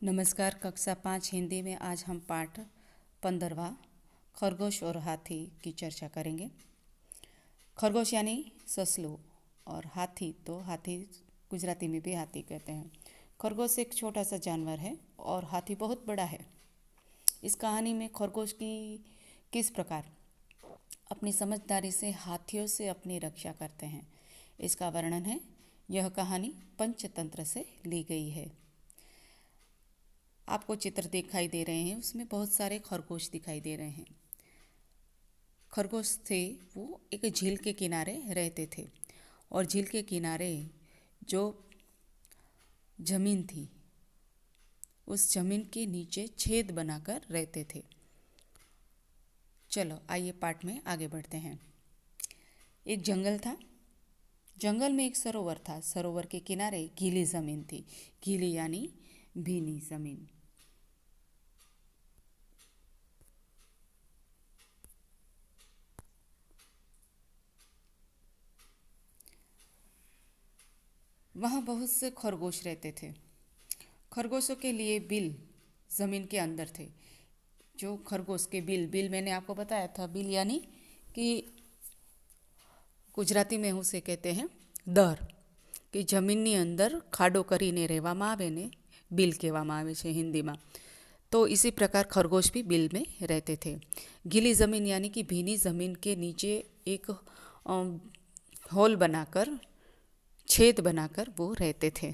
नमस्कार। कक्षा 5 हिंदी में आज हम पाठ 15वां खरगोश और हाथी की चर्चा करेंगे। खरगोश यानी ससलू और हाथी तो हाथी गुजराती में भी हाथी कहते हैं। खरगोश एक छोटा सा जानवर है और हाथी बहुत बड़ा है। इस कहानी में खरगोश की किस प्रकार अपनी समझदारी से हाथियों से अपनी रक्षा करते हैं, इसका वर्णन है। यह कहानी पंचतंत्र से ली गई है। आपको चित्र दिखाई दे रहे हैं, उसमें बहुत सारे खरगोश दिखाई दे रहे हैं। खरगोश थे वो एक झील के किनारे रहते थे और झील के किनारे जो जमीन थी उस जमीन के नीचे छेद बनाकर रहते थे। चलो आइए पाठ में आगे बढ़ते हैं। एक जंगल था। जंगल में एक सरोवर था। सरोवर के किनारे गीली जमीन थी। गीली यानी भीनी जमीन। वहाँ बहुत से खरगोश रहते थे। खरगोशों के लिए बिल ज़मीन के अंदर थे। जो खरगोश के बिल मैंने आपको बताया था, बिल यानी कि ગુજરાતી में उसे कहते हैं दर, कि જમીનની અંદર ખાડો કરીને રહેવામાં આવે ને बिल કહેવામાં આવે છે हिंदीમાં। तो इसी प्रकार खरगोश भी बिल में रहते थे। गीली ज़मीन यानी कि भीनी ज़मीन के नीचे एक होल बनाकर, छेद बनाकर वो रहते थे।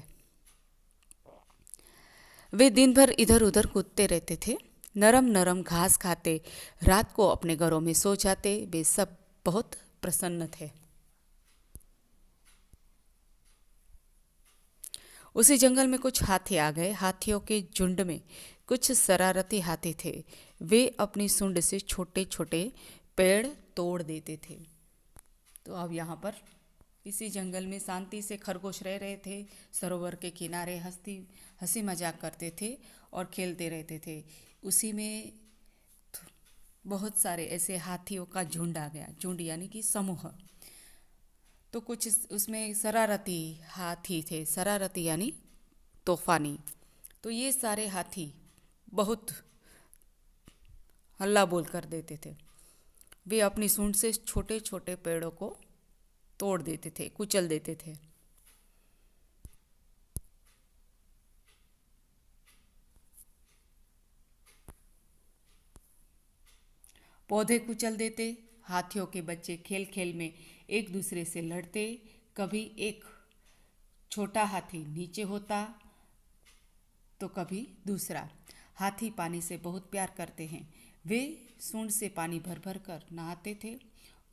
वे दिन भर इधर उधर कूदते रहते थे। नरम नरम घास खाते, रात को अपने घरों में सो जाते। वे सब बहुत प्रसन्न थे। उसी जंगल में कुछ हाथी आ गए। हाथियों के झुंड में कुछ शरारती हाथी थे। वे अपनी सूंड से छोटे छोटे पेड़ तोड़ देते थे। तो अब यहाँ पर इसी जंगल में शांति से खरगोश रह रहे थे। सरोवर के किनारे हंसी मजाक करते थे और खेलते रहते थे। उसी में बहुत सारे ऐसे हाथियों का झुंड आ गया। झुंड यानी कि समूह। तो कुछ उसमें शरारती हाथी थे। शरारती यानी तूफानी। तो ये सारे हाथी बहुत हल्ला बोल कर देते थे। वे अपनी सूंड से छोटे छोटे पेड़ों को तोड़ देते थे, कुचल देते थे। पौधे कुचल देते। हाथियों के बच्चे खेल खेल में एक दूसरे से लड़ते। कभी एक छोटा हाथी नीचे होता तो कभी दूसरा। हाथी पानी से बहुत प्यार करते हैं। वे सूंड से पानी भर भर कर नहाते थे,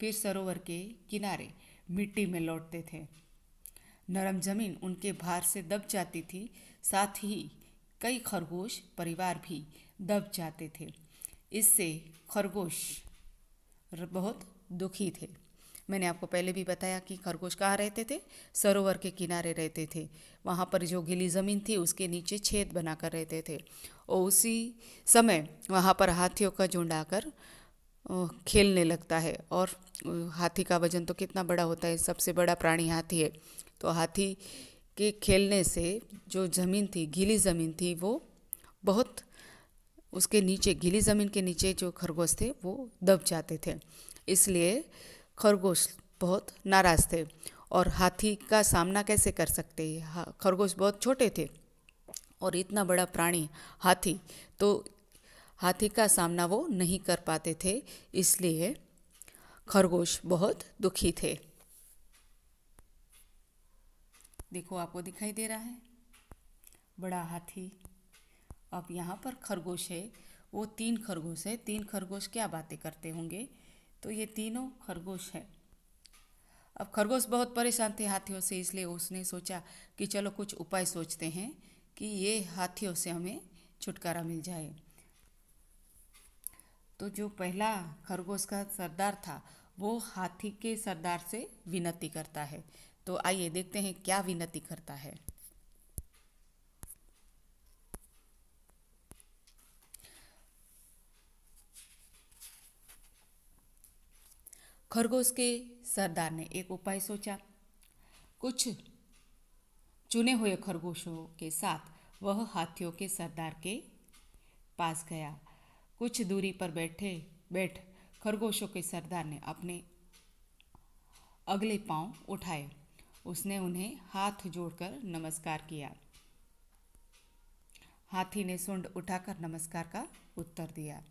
फिर सरोवर के किनारे मिट्टी में लौटते थे। नरम जमीन उनके भार से दब जाती थी। साथ ही कई खरगोश परिवार भी दब जाते थे। इससे खरगोश बहुत दुखी थे। मैंने आपको पहले भी बताया कि खरगोश कहाँ रहते थे, सरोवर के किनारे रहते थे। वहाँ पर जो गीली ज़मीन थी उसके नीचे छेद बनाकर रहते थे। और उसी समय वहाँ पर हाथियों का झुंड आकर खेलने लगता है। और हाथी का वजन तो कितना बड़ा होता है, सबसे बड़ा प्राणी हाथी है। तो हाथी के खेलने से जो ज़मीन थी, गीली ज़मीन थी, वो बहुत उसके नीचे, गीली ज़मीन के नीचे जो खरगोश थे वो दब जाते थे। इसलिए खरगोश बहुत नाराज़ थे और हाथी का सामना कैसे कर सकते। खरगोश बहुत छोटे थे और इतना बड़ा प्राणी हाथी, तो हाथी का सामना वो नहीं कर पाते थे। इसलिए खरगोश बहुत दुखी थे। देखो आपको दिखाई दे रहा है बड़ा हाथी। अब यहाँ पर खरगोश है, वो 3 खरगोश है। 3 खरगोश क्या बातें करते होंगे। तो ये तीनों खरगोश है। अब खरगोश बहुत परेशान थे हाथियों से, इसलिए उसने सोचा कि चलो कुछ उपाय सोचते हैं कि ये हाथियों से हमें छुटकारा मिल जाए। तो जो पहला खरगोश का सरदार था वो हाथी के सरदार से विनती करता है। तो आइए देखते हैं क्या विनती करता है। खरगोश के सरदार ने एक उपाय सोचा। कुछ चुने हुए खरगोशों के साथ वह हाथियों के सरदार के पास गया। कुछ दूरी पर बैठ खरगोशों के सरदार ने अपने अगले पांव उठाए। उसने उन्हें हाथ जोड़कर नमस्कार किया। हाथी ने सूंड उठाकर नमस्कार का उत्तर दिया।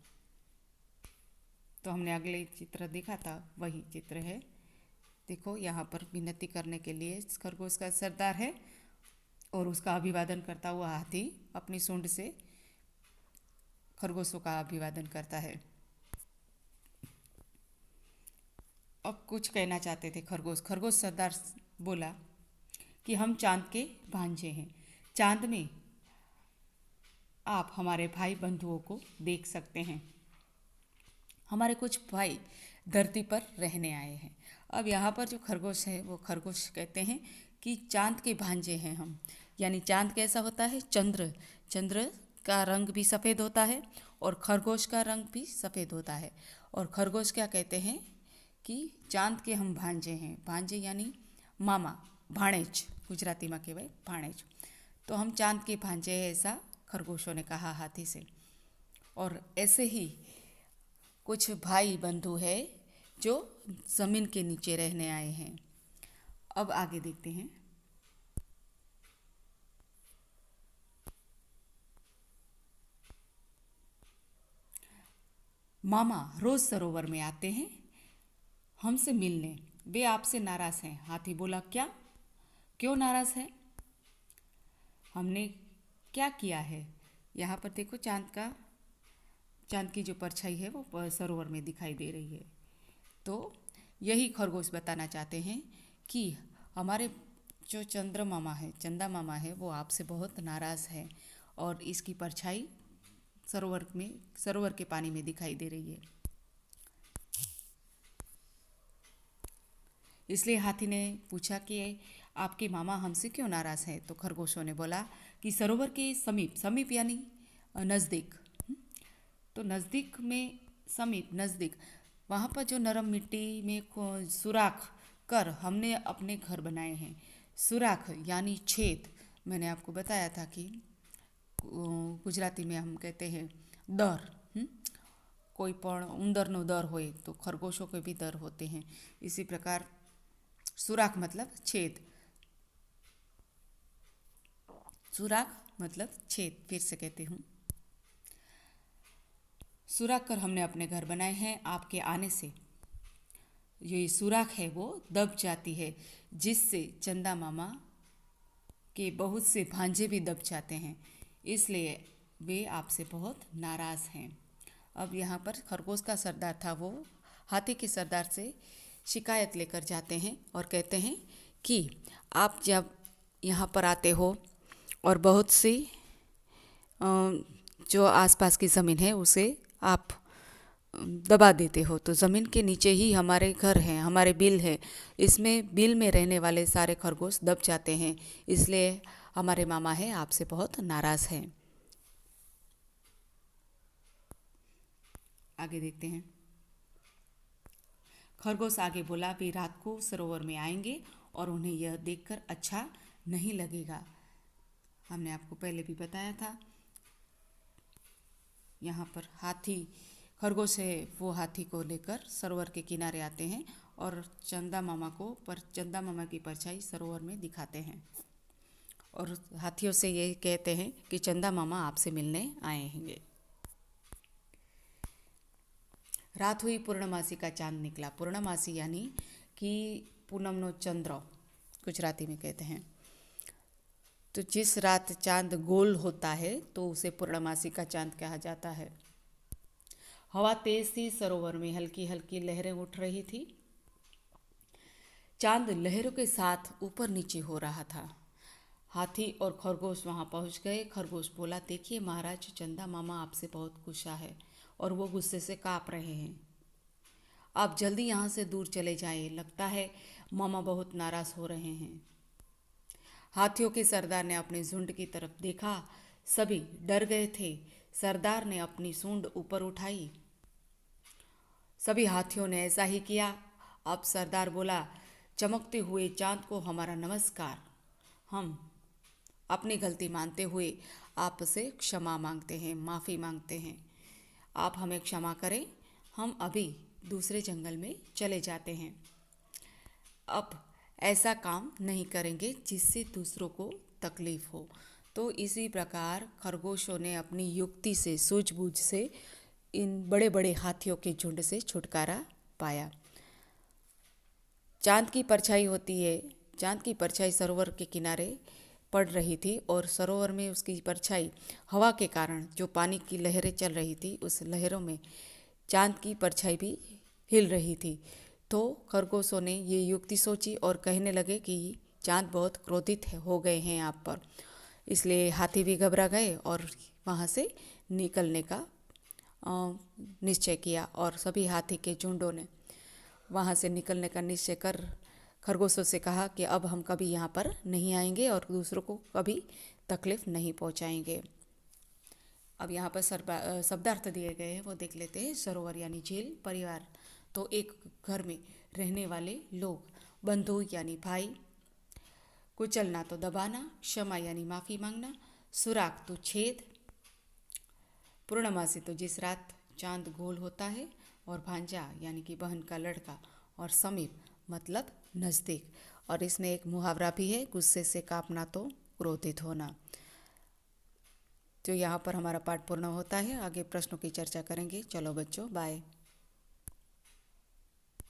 तो हमने अगले चित्र देखा था, वही चित्र है। देखो यहाँ पर विनती करने के लिए खरगोश का सरदार है और उसका अभिवादन करता हुआ हाथी अपनी सूंड से खरगोशों का अभिवादन करता है। अब कुछ कहना चाहते थे खरगोश। खरगोश सरदार बोला कि हम चांद के भांजे हैं। चांद में आप हमारे भाई बंधुओं को देख सकते हैं। हमारे कुछ भाई धरती पर रहने आए हैं। अब यहाँ पर जो खरगोश है वो खरगोश कहते हैं कि चांद के भांजे हैं हम। यानी चांद कैसा होता है? चंद्र। चंद्र का रंग भी सफ़ेद होता है और खरगोश का रंग भी सफ़ेद होता है। और खरगोश क्या कहते हैं कि चांद के हम भांजे हैं। भांजे यानी मामा, भाणेज, गुजराती में कहेवाय भाणेज। तो हम चांद के भांजे हैं, ऐसा खरगोशों ने कहा हाथी से। और ऐसे ही कुछ भाई बंधु है जो ज़मीन के नीचे रहने आए हैं। अब आगे देखते हैं। मामा रोज सरोवर में आते हैं हमसे मिलने। वे आपसे नाराज़ हैं। हाथी बोला, क्या? क्यों नाराज़ है? हमने क्या किया है? यहाँ पर देखो चांद की जो परछाई है वो सरोवर में दिखाई दे रही है। तो यही खरगोश बताना चाहते हैं कि हमारे जो चंदा मामा है वो आपसे बहुत नाराज़ है और इसकी परछाई सरोवर के पानी में दिखाई दे रही है। इसलिए हाथी ने पूछा कि आपके मामा हमसे क्यों नाराज़ हैं? तो खरगोशों ने बोला कि सरोवर के समीप यानी नज़दीक। तो नज़दीक वहाँ पर जो नरम मिट्टी में सुराख कर हमने अपने घर बनाए हैं। सुराख यानी छेद। मैंने आपको बताया था कि गुजराती में हम कहते हैं दर। कोई पण उंदरनो दर होए तो खरगोशों के भी दर होते हैं। इसी प्रकार सुराख मतलब छेद। सुराख मतलब छेद। फिर से कहती हूँ, सुराख कर हमने अपने घर बनाए हैं। आपके आने से ये सुराख है वो दब जाती है, जिससे चंदा मामा के बहुत से भांजे भी दब जाते हैं। इसलिए वे आपसे बहुत नाराज़ हैं। अब यहाँ पर खरगोश का सरदार था, वो हाथी के सरदार से शिकायत लेकर जाते हैं और कहते हैं कि आप जब यहाँ पर आते हो और बहुत सी जो आसपास की ज़मीन है उसे आप दबा देते हो, तो ज़मीन के नीचे ही हमारे घर हैं, हमारे बिल है। इसमें बिल में रहने वाले सारे खरगोश दब जाते हैं। इसलिए हमारे मामा है आपसे बहुत नाराज़ हैं। आगे देखते हैं। खरगोश आगे बोला, वे रात को सरोवर में आएंगे और उन्हें यह देखकर अच्छा नहीं लगेगा। हमने आपको पहले भी बताया था। यहाँ पर खरगोश है वो हाथी को लेकर सरोवर के किनारे आते हैं और चंदा मामा की परछाई सरोवर में दिखाते हैं और हाथियों से ये कहते हैं कि चंदा मामा आपसे मिलने आए हैं। रात हुई, पूर्णमासी का चांद निकला। पूर्णमासी यानी कि पूनमनो चंद्र गुजराती में कहते हैं। तो जिस रात चांद गोल होता है तो उसे पूर्णमासी का चांद कहा जाता है। हवा तेज थी, सरोवर में हल्की हल्की लहरें उठ रही थी। चांद लहरों के साथ ऊपर नीचे हो रहा था। हाथी और खरगोश वहां पहुंच गए। खरगोश बोला, देखिए महाराज, चंदा मामा आपसे बहुत गुस्सा है और वो गुस्से से काँप रहे हैं। आप जल्दी यहाँ से दूर चले जाएं, लगता है मामा बहुत नाराज़ हो रहे हैं। हाथियों के सरदार ने अपने झुंड की तरफ देखा। सभी डर गए थे। सरदार ने अपनी सूंड ऊपर उठाई। सभी हाथियों ने ऐसा ही किया। अब सरदार बोला, चमकते हुए चांद को हमारा नमस्कार। हम अपनी गलती मानते हुए आपसे क्षमा मांगते हैं, माफ़ी मांगते हैं। आप हमें क्षमा करें, हम अभी दूसरे जंगल में चले जाते हैं। अब ऐसा काम नहीं करेंगे जिससे दूसरों को तकलीफ हो। तो इसी प्रकार खरगोशों ने अपनी युक्ति से, सूझबूझ से इन बड़े बड़े हाथियों के झुंड से छुटकारा पाया। चांद की परछाई होती है, चांद की परछाई सरोवर के किनारे पड़ रही थी और सरोवर में उसकी परछाई हवा के कारण जो पानी की लहरें चल रही थी, उस लहरों में चांद की परछाई भी हिल रही थी। तो खरगोशों ने ये युक्ति सोची और कहने लगे कि चांद बहुत क्रोधित हो गए हैं आप पर। इसलिए हाथी भी घबरा गए और वहाँ से निकलने का निश्चय किया और सभी हाथी के झुंडों ने वहाँ से निकलने का निश्चय कर खरगोशों से कहा कि अब हम कभी यहाँ पर नहीं आएंगे और दूसरों को कभी तकलीफ नहीं पहुँचाएंगे। अब यहाँ पर शब्दार्थ दिए गए हैं, वो देख लेते हैं। सरोवर यानी झील, परिवार तो एक घर में रहने वाले लोग, बंधु यानी भाई, कुचलना तो दबाना, क्षमा यानी माफ़ी मांगना, सुराग तो छेद, पूर्णमासी तो जिस रात चांद गोल होता है, और भांजा यानी कि बहन का लड़का, और समीप मतलब नज़दीक। और इसमें एक मुहावरा भी है, गुस्से से कांपना तो क्रोधित होना। तो यहाँ पर हमारा पाठ पूर्ण होता है। आगे प्रश्नों की चर्चा करेंगे। चलो बच्चों, बाय।